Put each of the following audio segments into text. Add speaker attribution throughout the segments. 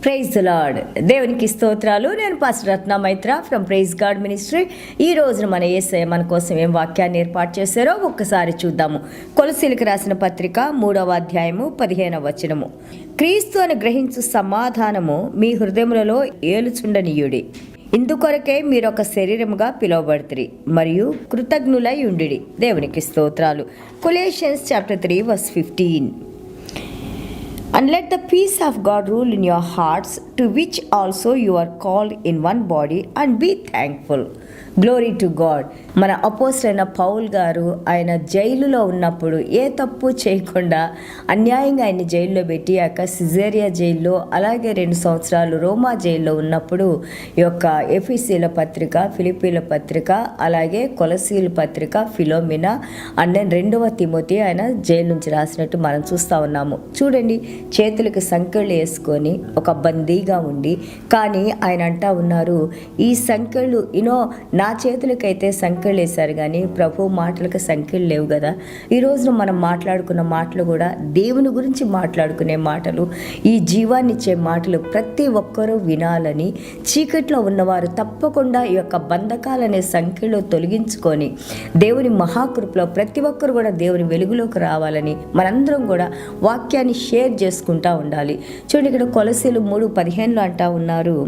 Speaker 1: Praise the lord. దేవునికి స్తోత్రాలు. నేను pastor Ratna Maitra from praise God ministry. ఈ రోజున మన యేసయ్య మన కోసం ఏం వాక్యాన్ని ఏర్పాటు చేశారో ఒక్కసారి చూద్దాము. కొలసీలకు రాసిన పత్రిక 3వ అధ్యాయము 15వ వచనము. క్రీస్తు అని గ్రహించు సమాధానము మీ హృదయములలో ఏలుచుండనీయుడి. ఇందుకొరకే మీరు ఒక శరీరముగా పిలువబడుతురి మరియు కృతజ్ఞులై ఉండిడి. దేవునికి స్తోత్రాలు. కొలెషన్స్ chapter 3 verse 15. And let the peace of God rule in your hearts, to which also you are called in one body, and be thankful. Glory to God. మన అపోస్తలుడైన అయిన పౌల్ గారు ఆయన జైలులో ఉన్నప్పుడు ఏ తప్పు చేయకుండా అన్యాయంగా ఆయన జైల్లో పెట్టి సిజేరియా జైల్లో అలాగే 2 సంవత్సరాలు రోమా జైల్లో ఉన్నప్పుడు ఈ యొక్క ఎఫెసీయుల పత్రిక, ఫిలిప్పీల పత్రిక, అలాగే కొలసీల పత్రిక, ఫిలోమినా అండ్ 2వ తిమోతి ఆయన జైలు నుంచి రాసినట్టు మనం చూస్తూ ఉన్నాము. చూడండి, చేతులకు సంకెళ్ళు వేసుకొని ఒక బందీగా ఉండి, కానీ ఆయన అంటా ఉన్నారు, ఈ సంకెళ్ళు నా చేతులకైతే సంకెళ్ళు వేశారు కానీ ప్రభు మాటలకు సంకెళ్ళు లేవు కదా. ఈ రోజున మనం మాట్లాడుకున్న మాటలు కూడా దేవుని గురించి మాట్లాడుకునే మాటలు, ఈ జీవాన్ని ఇచ్చే మాటలు ప్రతి ఒక్కరూ వినాలని, చీకట్లో ఉన్నవారు తప్పకుండా ఈ యొక్క బంధకాలనే సంఖ్యలో తొలగించుకొని దేవుని మహాకృపలో ప్రతి ఒక్కరు కూడా దేవుని వెలుగులోకి రావాలని మనందరం కూడా వాక్యాన్ని షేర్ చేసుకుంటూ ఉండాలి. చూడండి, ఇక్కడ కొలసీలు 3:15 అంటా ఉన్నారు,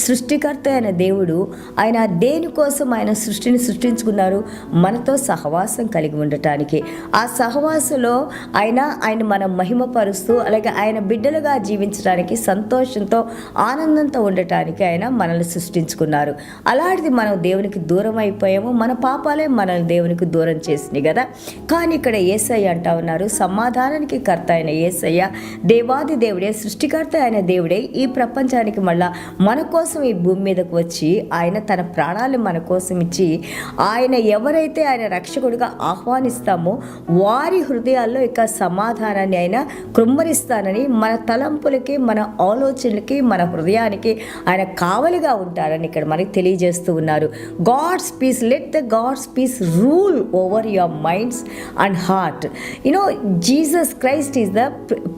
Speaker 1: సృష్టికర్త అయిన దేవుడు ఆయన దేనికోసం ఆయన సృష్టిని సృష్టించుకున్నారు, మనతో సహవాసం కలిగి ఉండటానికి. ఆ సహవాసంలో ఆయన మనం మహిమపరుస్తూ అలాగే ఆయన బిడ్డలుగా జీవించడానికి, సంతోషంతో ఆనందంతో ఉండటానికి ఆయన మనల్ని సృష్టించుకున్నారు. అలాంటిది మనం దేవునికి దూరం అయిపోయాము, మన పాపాలే మనల్ని దేవునికి దూరం చేసినాయి కదా. కానీ ఇక్కడ యేసయ్య అంటా ఉన్నారు, సమాధానానికి కర్త అయిన యేసయ్య దేవాది దేవుడే, సృష్టికర్త అయిన దేవుడే ఈ ప్రపంచానికి మళ్ళా మన కోసం ఈ భూమి మీదకు వచ్చి ఆయన తన ప్రాణాలు మన కోసం ఇచ్చి, ఆయన ఎవరైతే ఆయన రక్షకుడిగా ఆహ్వానిస్తామో వారి హృదయాల్లో ఇక సమాధానాన్ని ఆయన కృమ్మరిస్తానని, మన తలంపులకి, మన ఆలోచనలకి, మన హృదయానికి ఆయన కావలిగా ఉంటారని ఇక్కడ మనకి తెలియజేస్తూ ఉన్నారు. God's peace, let the God's peace rule over your minds and heart. Jesus Christ is the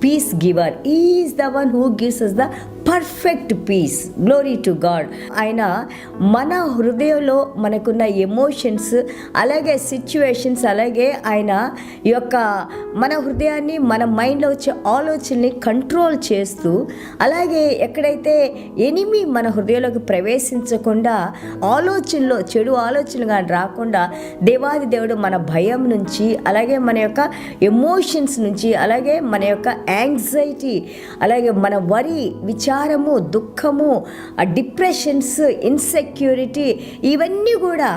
Speaker 1: peace giver. He is the one who gives us the perfect peace. Glory to God. ఆయన మన హృదయంలో మనకున్న emotions అలాగే situations, అలాగే ఆయన ఈ యొక్క మన హృదయాన్ని, మన మైండ్లో వచ్చే ఆలోచనని కంట్రోల్ చేస్తూ, అలాగే ఎక్కడైతే ఎనిమి మన హృదయంలోకి ప్రవేశించకుండా, ఆలోచనలో చెడు ఆలోచనలుగా రాకుండా దేవాది దేవుడు మన భయం నుంచి, అలాగే మన యొక్క ఎమోషన్స్ నుంచి, అలాగే మన యొక్క యాంగ్జైటీ, అలాగే మన వరి, విచారము, దుఃఖము, డిప్రెషన్స్, ఇన్సెక్యూరిటీ, ఇవన్నీ కూడా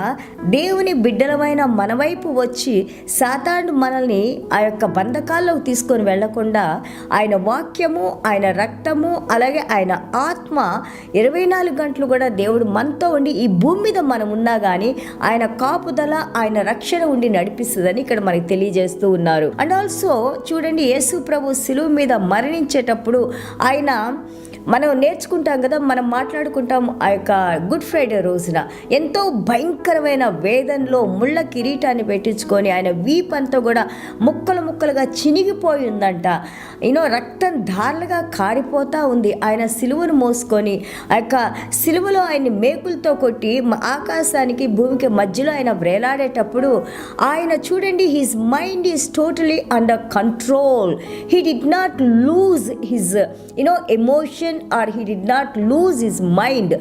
Speaker 1: దేవుని బిడ్డలమైన మన వైపు వచ్చి సాతాను మనల్ని ఆ యొక్క బంధకాల్లోకి తీసుకొని వెళ్లకుండా ఆయన వాక్యము, ఆయన రక్తము, అలాగే ఆయన ఆత్మ 24 గంటలు కూడా దేవుడు మనతో ఉండి ఈ భూమి మీద మనం ఉన్నా కానీ ఆయన కాపుదల, ఆయన రక్షణ ఉండి నడిపిస్తుందని ఇక్కడ మనకి తెలియజేస్తూ ఉన్నారు. అండ్ ఆల్సో చూడండి, యేసు ప్రభు శిలువ మీద మరణించేటప్పుడు ఆయన మనం నేర్చుకుంటాం కదా, మనం మాట్లాడుకుంటాం ఆ యొక్క గుడ్ ఫ్రైడే రోజున ఎంతో భయంకరమైన వేదనలో ముళ్ళ కిరీటాన్ని పెట్టించుకొని ఆయన వీపంతా కూడా ముక్కలు ముక్కలుగా చినిగిపోయి ఉందంట. రక్తం ధారలుగా కారిపోతూ ఉంది. ఆయన సిలువను మోసుకొని ఆ యొక్క సిలువలో ఆయన్ని మేకులతో కొట్టి ఆకాశానికి భూమికి మధ్యలో ఆయన వేలాడేటప్పుడు ఆయన చూడండి, his mind is totally under control. He did not lose his emotion or he did not lose his mind.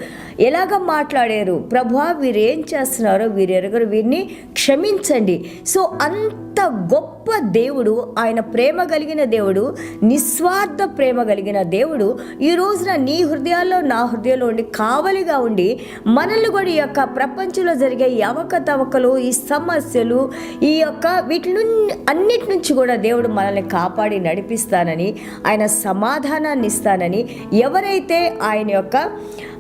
Speaker 1: ఎలాగ మాట్లాడారు, ప్రభువా వీరు ఏం చేస్తున్నారో వీరు ఎరగరు, వీరిని క్షమించండి. సో అంత గొప్ప దేవుడు, ఆయన ప్రేమ కలిగిన దేవుడు, నిస్వార్థ ప్రేమ కలిగిన దేవుడు ఈ రోజున నీ హృదయాల్లో, నా హృదయంలో ఉండి కావలిగా ఉండి మనల్ని కూడా ఈ యొక్క ప్రపంచంలో జరిగే ఈ అవకతవకలు, ఈ సమస్యలు, ఈ యొక్క వీటి అన్నిటి నుంచి కూడా దేవుడు మనల్ని కాపాడి నడిపిస్తానని, ఆయన సమాధానాన్ని ఇస్తానని, ఎవరైతే ఆయన యొక్క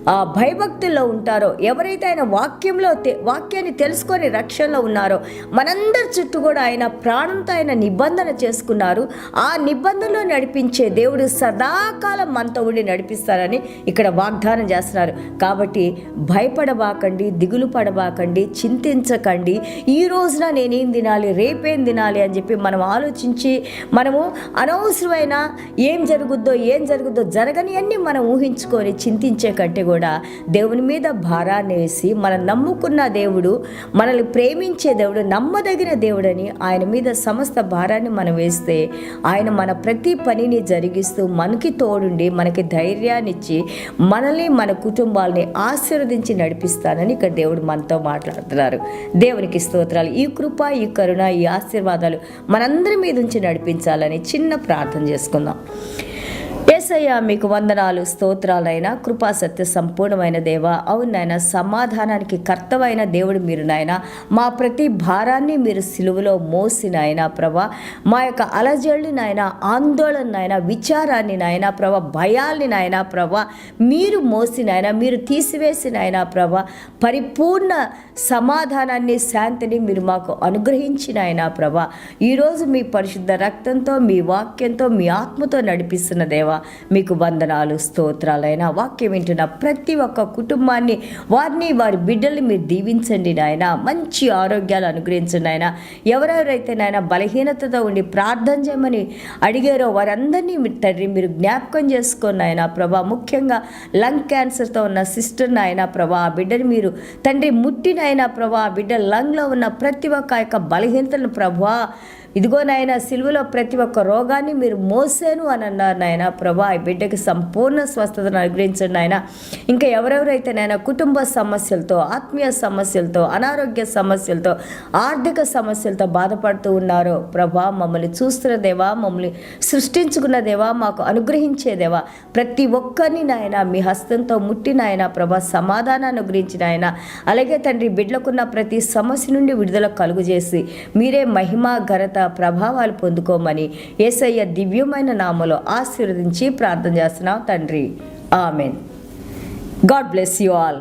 Speaker 1: భయభక్తుల్లో ఉంటారో, ఎవరైతే ఆయన వాక్యాన్ని తెలుసుకొని రక్షణలో ఉన్నారో, మనందరి చుట్టూ కూడా ఆయన ప్రాణంతో ఆయన నిబంధన చేసుకున్నారు. ఆ నిబంధనలో నడిపించే దేవుడు సదాకాలం మనతో ఉండి నడిపిస్తారని ఇక్కడ వాగ్దానం చేస్తున్నారు. కాబట్టి భయపడబాకండి, దిగులు పడబాకండి, చింతించకండి. ఈ రోజున నేనేం తినాలి, రేపేం తినాలి అని చెప్పి మనం ఆలోచించి మనము అనవసరమైన ఏం జరుగుద్దో జరగని అన్నీ మనం ఊహించుకొని చింతించే కంటే కూడా దేవుని మీద భారాన్ని వేసి మనం నమ్ముకున్న దేవుడు, మనల్ని ప్రేమించే దేవుడు, నమ్మదగిన దేవుడని ఆయన మీద సమస్త భారాన్ని మనం వేస్తే ఆయన మన ప్రతి పనిని జరిగిస్తూ మనకి తోడుండి మనకి ధైర్యాన్ని ఇచ్చి మనల్ని మన కుటుంబాలని ఆశీర్వదించి నడిపిస్తానని ఇక్కడ దేవుడు మనతో మాట్లాడుతున్నారు. దేవునికి స్తోత్రాలు. ఈ కృప, ఈ కరుణ, ఈ ఆశీర్వాదాలు మనందరి మీద ఉంచి నడిపించాలని చిన్న ప్రార్థన చేసుకుందాం. యేసయ్య మీకు వందనాలు, స్తోత్రాలైనా కృపా సత్య సంపూర్ణమైన దేవ. అవును నాయన, సమాధానానికి కర్తవైన దేవుడు మీరు నాయన. మా ప్రతి భారాన్ని మీరు సిలువలో మోసిన ఆయన ప్రభా, మా యొక్క అలజడిని నాయన, ఆందోళన నాయన, విచారాన్ని నాయన ప్రభా, భయాల్ని నాయన ప్రభా మీరు మోసిన ఆయన, మీరు తీసివేసిన ఆయన ప్రభా, పరిపూర్ణ సమాధానాన్ని, శాంతిని మీరు మాకు అనుగ్రహించిన ఆయన ప్రభా. ఈరోజు మీ పరిశుద్ధ రక్తంతో, మీ వాక్యంతో, మీ ఆత్మతో నడిపిస్తున్న దేవా మీకు వందనాలు, స్తోత్రాలైనా. వాక్యం వింటున్న ప్రతి ఒక్క కుటుంబాన్ని, వారిని, వారి బిడ్డల్ని మీరు దీవించండి నాయన. మంచి ఆరోగ్యాలు అనుగ్రహించండి నాయన. ఎవరెవరైతే నాయన బలహీనతతో ఉండి ప్రార్థన చేయమని అడిగారో వారందరినీ తండ్రి మీరు జ్ఞాపకం చేసుకోండి నాయన ప్రభా. ముఖ్యంగా లంగ్ క్యాన్సర్తో ఉన్న సిస్టర్ నాయన ప్రభా, ఆ బిడ్డని మీరు తండ్రి ముట్టినైనా ప్రభా, ఆ బిడ్డ లంగ్లో ఉన్న ప్రతి ఒక్క యొక్క బలహీనతను ప్రభా, ఇదిగో నాయన సిలువలో ప్రతి ఒక్క రోగాన్ని మీరు మోసాను అని అన్నారు నాయన ప్రభా. ఈ బిడ్డకి సంపూర్ణ స్వస్థతను అనుగ్రహించండి నాయన. ఇంకా ఎవరెవరైతే నాయన కుటుంబ సమస్యలతో, ఆత్మీయ సమస్యలతో, అనారోగ్య సమస్యలతో, ఆర్థిక సమస్యలతో బాధపడుతూ ఉన్నారో ప్రభా, మమ్మల్ని చూస్తున్న దేవా, మమ్మల్ని సృష్టించుకున్న దేవా, మాకు అనుగ్రహించే దేవా, ప్రతి ఒక్కరిని నాయన మీ హస్తంతో ముట్టి నాయన ప్రభా సమాధానాన్ని గురించి నాయన. అలాగే తండ్రి బిడ్డలకున్న ప్రతి సమస్య నుండి విడుదల కలుగు చేసి మీరే మహిమ, ఘనత, ప్రభావాలు పొందుకోమని యేసయ్య దివ్యమైన నామములో ఆశీర్వదించి ప్రార్థన చేస్తున్నాం తండ్రి. Amen. God bless you all.